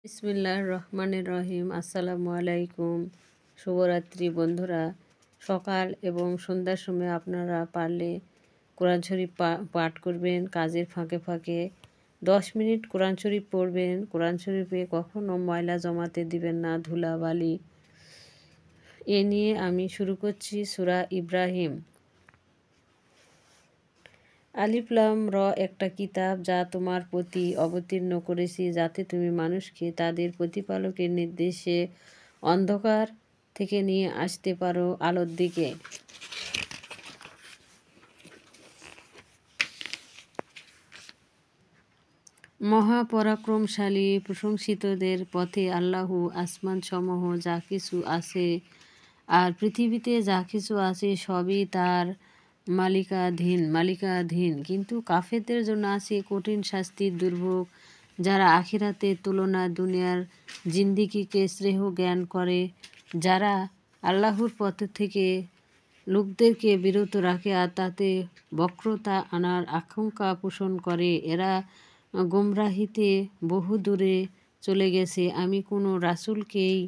বিসমিল্লাহির রহমানির রহিম। আসসালামু আলাইকুম। শুভরাত্রি বন্ধুরা। সকাল এবং সন্ধ্যার সময় আপনারা পারলে কোরআন শরীফ পাঠ করবেন। কাজের ফাঁকে ফাঁকে 10 মিনিট কোরআন শরীফ পড়বেন। কোরআন শরীফে কখনো ময়লা জমাতে দিবেন না, ধুলাবালি। এ নিয়ে আমি শুরু করছি সূরা ইব্রাহিম। আলিফ লাম র একটা কিতাব যা তোমার প্রতি অবতীর্ণ করেছি যাতে তুমি মানুষকে তাদের প্রতিপালকের নির্দেশে অন্ধকার থেকে নিয়ে আসতে পারো আলোর দিকে। মহাপরাক্রমশালী প্রশংসিতদের পথে আল্লাহ আসমান সমূহ যা কিছু আছে আর পৃথিবীতে যা কিছু আছে সবই তার মালিকাধীন। কিন্তু কাফেরদের জন্য আছে কঠিন শাস্তির দুর্ভোগ, যারা আখিরাতের তুলনায় দুনিয়ার জিন্দিগিকে শ্রেয় জ্ঞান করে, যারা আল্লাহর পথ থেকে লোকদেরকে বিরত রাখে আর তাতে বক্রতা আনার আকাঙ্ক্ষা পোষণ করে। এরা গোমরাহিতে বহু দূরে চলে গেছে। আমি কোনো রাসূলকেই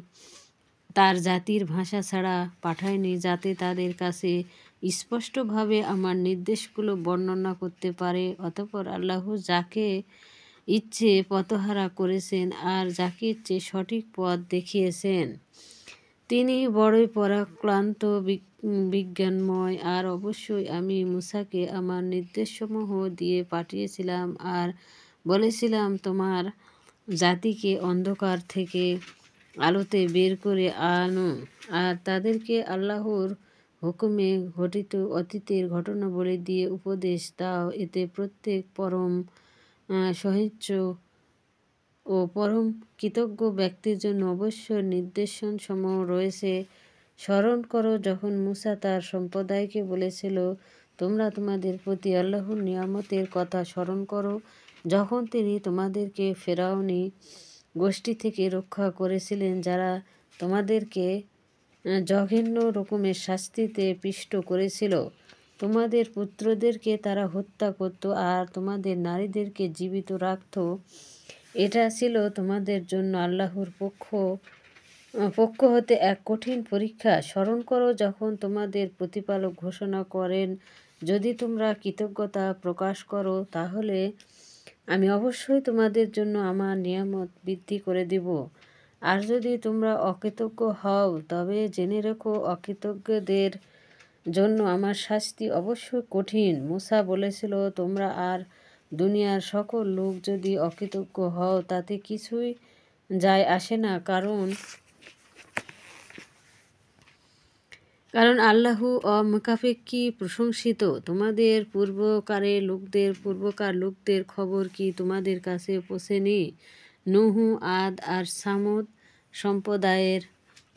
তার জাতির ভাষা ছাড়া পাঠাইনি যাতে তাদের কাছে স্পষ্টভাবে আমার নির্দেশগুলো বর্ণনা করতে পারে। অতঃপর আল্লাহ যাকে ইচ্ছে পথহারা করেছেন আর যাকে ইচ্ছে সঠিক পথ দেখিয়েছেন। তিনি বড়ই পরাক্রান্ত বিজ্ঞানময়। আর অবশ্যই আমি মূসাকে আমার নির্দেশসমূহ দিয়ে পাঠিয়েছিলাম আর বলেছিলাম, তোমার জাতিকে অন্ধকার থেকে আলোতে বের করে আনো আর তাদেরকে আল্লাহর হুকুমে ঘটিত অতীতের ঘটনাবলী দিয়ে উপদেশ দাও। এতে প্রত্যেক পরম সহিষ্ণু ও পরম কৃতজ্ঞ ব্যক্তির জন্য অবশ্য নির্দেশনসমূহ রয়েছে। স্মরণ করো যখন মূসা তার সম্প্রদায়কে বলেছিল, তোমরা তোমাদের প্রতি আল্লাহর নিয়ামতের কথা স্মরণ করো যখন তিনি তোমাদেরকে ফেরাউনি গোষ্ঠী থেকে রক্ষা করেছিলেন, যারা তোমাদেরকে জঘন্য রকমের শাস্তিতে পিষ্ট করেছিল। তোমাদের পুত্রদেরকে তারা হত্যা করত আর তোমাদের নারীদেরকে জীবিত রাখত। এটা ছিল তোমাদের জন্য আল্লাহর পক্ষ হতে এক কঠিন পরীক্ষা। স্মরণ করো যখন তোমাদের প্রতিপালক ঘোষণা করেন, যদি তোমরা কৃতজ্ঞতা প্রকাশ করো তাহলে আমি অবশ্যই তোমাদের জন্য আমার নিয়ামত বৃদ্ধি করে দেব। আর যদি তোমরা অকৃতজ্ঞ হও তবে জেনে রেখো অকৃতজ্ঞদের জন্য আমার শাস্তি অবশ্যই কঠিন। মূসা বলেছিল, তোমরা আর দুনিয়ার সকল লোক যদি অকৃতজ্ঞ হও তাতে কিছুই যায় আসে না, কারণ আল্লাহ অমুখাপেক্ষী প্রশংসিত। তোমাদের পূর্বকার লোকদের খবর কি তোমাদের কাছে পৌঁছেনি? নূহ, আদ আর সামুদ সম্প্রদায়ের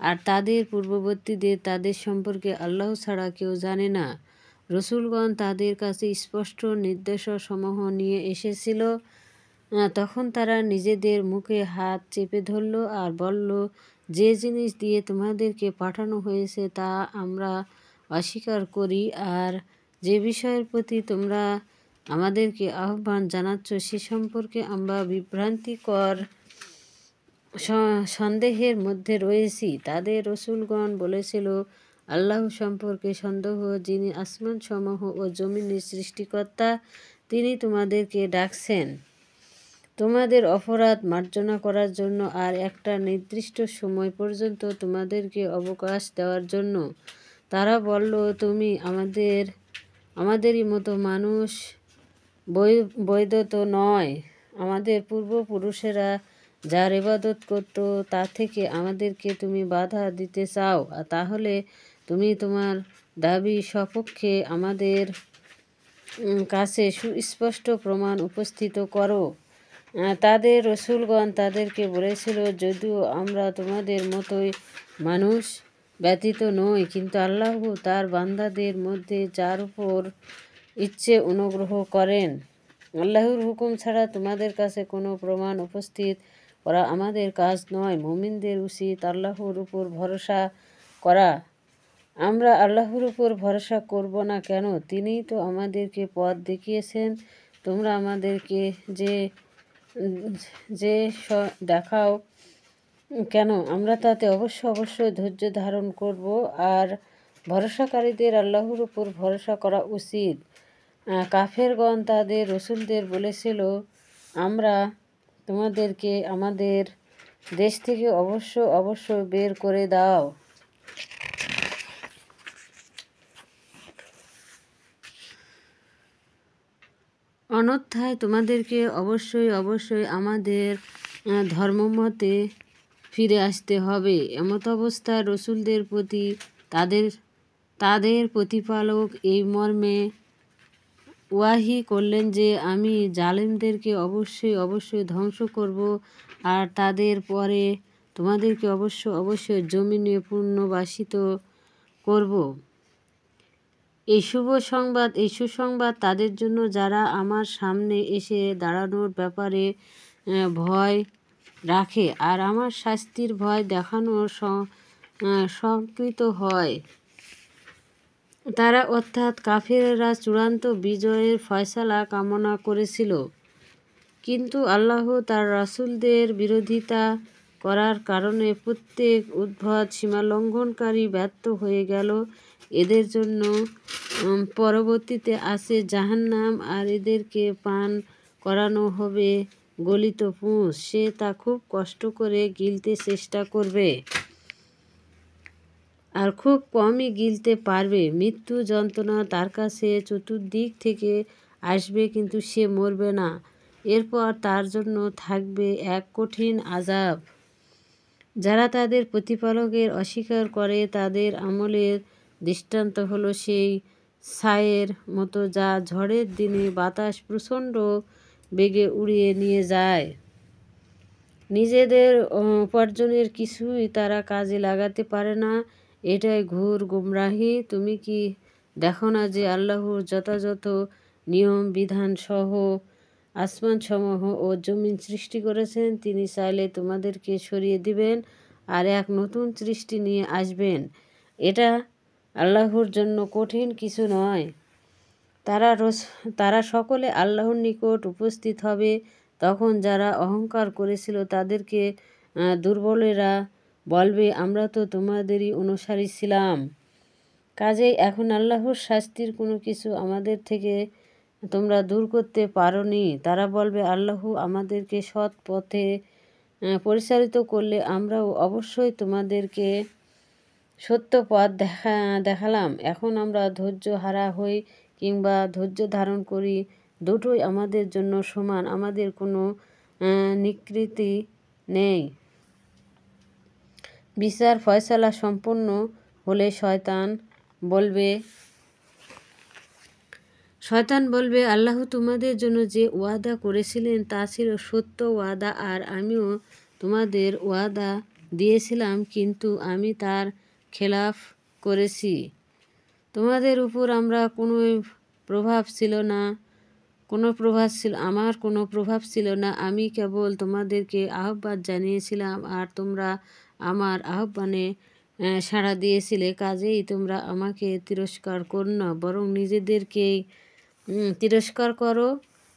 আর তাদের পূর্ববর্তীদের, তাদের সম্পর্কে আল্লাহ ছাড়া কেউ জানে না। রসূলগণ তাদের কাছে স্পষ্ট নির্দেশসমূহ নিয়ে এসেছিল। তখন তারা নিজেদের মুখে হাত চেপে ধরল আর বলল, যে জিনিস দিয়ে তোমাদেরকে পাঠানো হয়েছে তা আমরা অস্বীকার করি, আর যে বিষয়ের প্রতি তোমরা আমাদেরকে আহ্বান জানাচ্ছ সে সম্পর্কে আমরা বিভ্রান্তিকর সন্দেহের মধ্যে রয়েছি। তাদের রসূলগণ বলেছিল, আল্লাহ সম্পর্কে সন্দেহ, যিনি আসমানসমূহ ও জমিনের সৃষ্টিকর্তা, তিনি তোমাদেরকে ডাকছেন তোমাদের অপরাধ মার্জনা করার জন্য আর একটা নির্দিষ্ট সময় পর্যন্ত তোমাদেরকে অবকাশ দেওয়ার জন্য। তারা বলল, তুমি আমাদেরই মতো মানুষ, বৈধ তো নয়। আমাদের পূর্বপুরুষেরা যার ইবাদত করত তা থেকে আমাদেরকে তুমি বাধা দিতে চাও, তাহলে তুমি তোমার দাবি সপক্ষে আমাদের কাছে সুস্পষ্ট প্রমাণ উপস্থিত করো। তাদের রসূলগণ তাদেরকে বলেছিল, যদিও আমরা তোমাদের মতোই মানুষ ব্যতীত নই, কিন্তু আল্লাহ তার বান্দাদের মধ্যে যার উপর ইচ্ছে অনুগ্রহ করেন। আল্লাহর হুকুম ছাড়া তোমাদের কাছে কোনো প্রমাণ উপস্থিত করা আমাদের কাজ নয়। মুমিনদের উচিত আল্লাহর উপর ভরসা করা। আমরা আল্লাহর উপর ভরসা করব না কেন? তিনিই তো আমাদেরকে পথ দেখিয়েছেন। তোমরা আমাদেরকে যে দেখাও কেন আমরা তাতে অবশ্যই ধৈর্য ধারণ করব, আর ভরসাকারীদের আল্লাহর উপর ভরসা করা উচিত। কাফেরগণ তাদের রসুলদের বলেছিল, আমরা তোমাদেরকে আমাদের দেশ থেকে অবশ্যই বের করে দাও। অন্যথায় তোমাদেরকে অবশ্যই আমাদের ধর্মমতে ফিরে আসতে হবে। এমত অবস্থায় রসুলদের প্রতি তাদের প্রতিপালক এই মর্মে ওয়াহি করলেন যে আমি জালেমদেরকে অবশ্যই ধ্বংস করব, আর তাদের পরে তোমাদেরকে অবশ্যই জমিনে পুনর্বাসিত করব। এই সুসংবাদ তাদের জন্য যারা আমার সামনে এসে দাঁড়ানোর ব্যাপারে ভয় রাখে আর আমার শাস্তির ভয় দেখানোর সংকৃত হয়। তারা অর্থাৎ কাফেররা চূড়ান্ত বিজয়ের ফয়সালা কামনা করেছিল, কিন্তু আল্লাহ তার রাসূলদের বিরোধিতা করার কারণে প্রত্যেক উদ্ভট সীমালঙ্ঘনকারী ব্যর্থ হয়ে গেল। এদের জন্য পরবর্তীতে আছে জাহান্নাম, আর এদেরকে পান করানো হবে গলিত পুঁজ। সে তা খুব কষ্ট করে গিলতে চেষ্টা করবে আর খুব কমই গিলতে পারবে। মৃত্যু যন্ত্রণা তার কাছে চতুর্দিক থেকে আসবে, কিন্তু সে মরবে না। এরপর তার জন্য থাকবে এক কঠিন আযাব। যারা তাদের প্রতিপালকের অস্বীকার করে তাদের আমলের দৃষ্টান্ত হলো সেই ছাইয়ের মতো যা ঝড়ের দিনে বাতাস প্রচণ্ড বেগে উড়িয়ে নিয়ে যায়। নিজেদের উপার্জনের কিছুই তারা কাজে লাগাতে পারে না। এটাই ঘোর গুমরাহি। তুমি কি দেখো না যে আল্লাহর যথাযথ নিয়ম বিধানসহ আসমানসমূহ ও জমিন সৃষ্টি করেছেন? তিনি চাইলে তোমাদেরকে সরিয়ে দিবেন আর এক নতুন সৃষ্টি নিয়ে আসবেন। এটা আল্লাহর জন্য কঠিন কিছু নয়। তারা সকলে আল্লাহর নিকট উপস্থিত হবে। তখন যারা অহংকার করেছিল তাদেরকে দুর্বলেরা বলবে, আমরা তো তোমাদেরই অনুসারী ছিলাম, কাজেই এখন আল্লাহর শাস্তির কোনো কিছু আমাদের থেকে তোমরা দূর করতে পারোনি। তারা বলবে, আল্লাহ আমাদেরকে সৎ পথে পরিচালিত করলে আমরাও অবশ্যই তোমাদেরকে সত্য পথ দেখালাম। এখন আমরা ধৈর্য হারা হই কিংবা ধৈর্য ধারণ করি, দুটোই আমাদের জন্য সমান, আমাদের কোনো নিকৃতি নেই। বিচার ফয়সালা সম্পন্ন হলে শয়তান বলবে, আল্লাহ তোমাদের জন্য যে ওয়াদা করেছিলেন তা ছিল সত্য ওয়াদা, আর আমিও তোমাদের ওয়াদা দিয়েছিলাম, কিন্তু আমি তার খেলাফ করেছি। তোমাদের উপর আমার কোনো প্রভাব ছিল না। আমি কেবল তোমাদেরকে আহ্বান জানিয়েছিলাম আর তোমরা আমার আহ্বানে সাড়া দিয়েছিলে। কাজেই তোমরা আমাকে তিরস্কার করো না, বরং নিজেদেরকেই তিরস্কার করো।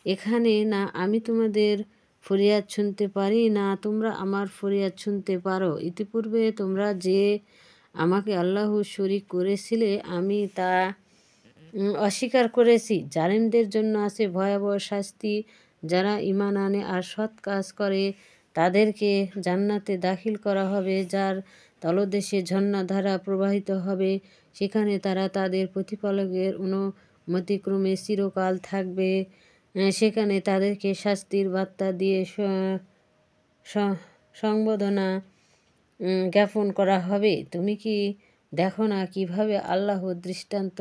এখানে না আমি তোমাদের ফরিয়াদ শুনতে পারি, না তোমরা আমার ফরিয়াদ শুনতে পারো। ইতিপূর্বে তোমরা যে আমাকে আল্লাহর শরীক করেছিলে আমি তা অস্বীকার করেছি। জালিমদের জন্য আছে ভয়াবহ শাস্তি। যারা ঈমান আনে আর সৎ কাজ করে তাদেরকে জান্নাতে দাখিল করা হবে, যার তলদেশে ঝর্ণাধারা প্রবাহিত হবে। সেখানে তারা তাদের প্রতিপালকের অনুমতিক্রমে চিরকাল থাকবে। সেখানে তাদেরকে শাস্তির বার্তা দিয়ে সংবর্ধনা জ্ঞাপন করা হবে। তুমি কি দেখো না কিভাবে আল্লাহ দৃষ্টান্ত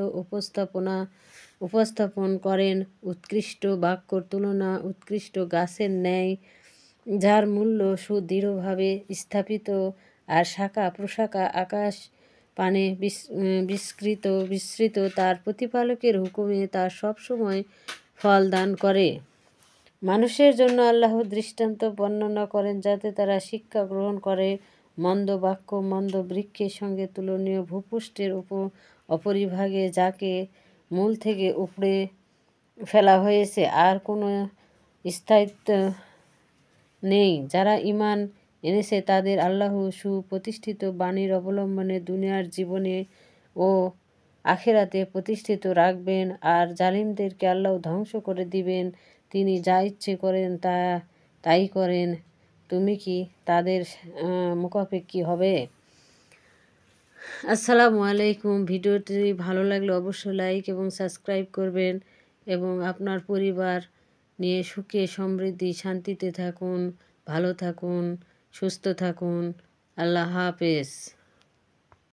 উপস্থাপন করেন? উৎকৃষ্ট বাক্যর তুলনা উৎকৃষ্ট গাছের ন্যায়, যার মূল্য সুদৃঢ়ভাবে স্থাপিত আর শাখা প্রশাখা আকাশ পানে বিস্তৃত। তার প্রতিপালকের হুকুমে তা সবসময় ফল দান করে। মানুষের জন্য আল্লাহ দৃষ্টান্ত বর্ণনা করেন যাতে তারা শিক্ষা গ্রহণ করে। মন্দ বাক্য মন্দ বৃক্ষের সঙ্গে তুলনীয়। ভূপৃষ্ঠের অপরিভাগে যাকে মূল থেকে উপড়ে ফেলা হয়েছে আর কোনো স্থায়িত্ব নেই। যারা ঈমান এনেছে তাদের আল্লাহ সুপ্রতিষ্ঠিত বাণীর অবলম্বনে দুনিয়ার জীবনে ও আখিরাতে প্রতিষ্ঠিত রাখবেন, আর জালিমদেরকে আল্লাহ ধ্বংস করে দিবেন। তিনি যা ইচ্ছে করেন তাই করেন। তুমি কি তাদের মুখাপেক্ষী হবে? আসসালামু আলাইকুম। ভিডিওটি ভালো লাগলে অবশ্যই লাইক এবং সাবস্ক্রাইব করবেন এবং আপনার পরিবার নিয়ে সুখে সমৃদ্ধি শান্তিতে থাকুন, ভালো থাকুন, সুস্থ থাকুন। আল্লাহ হাফেজ।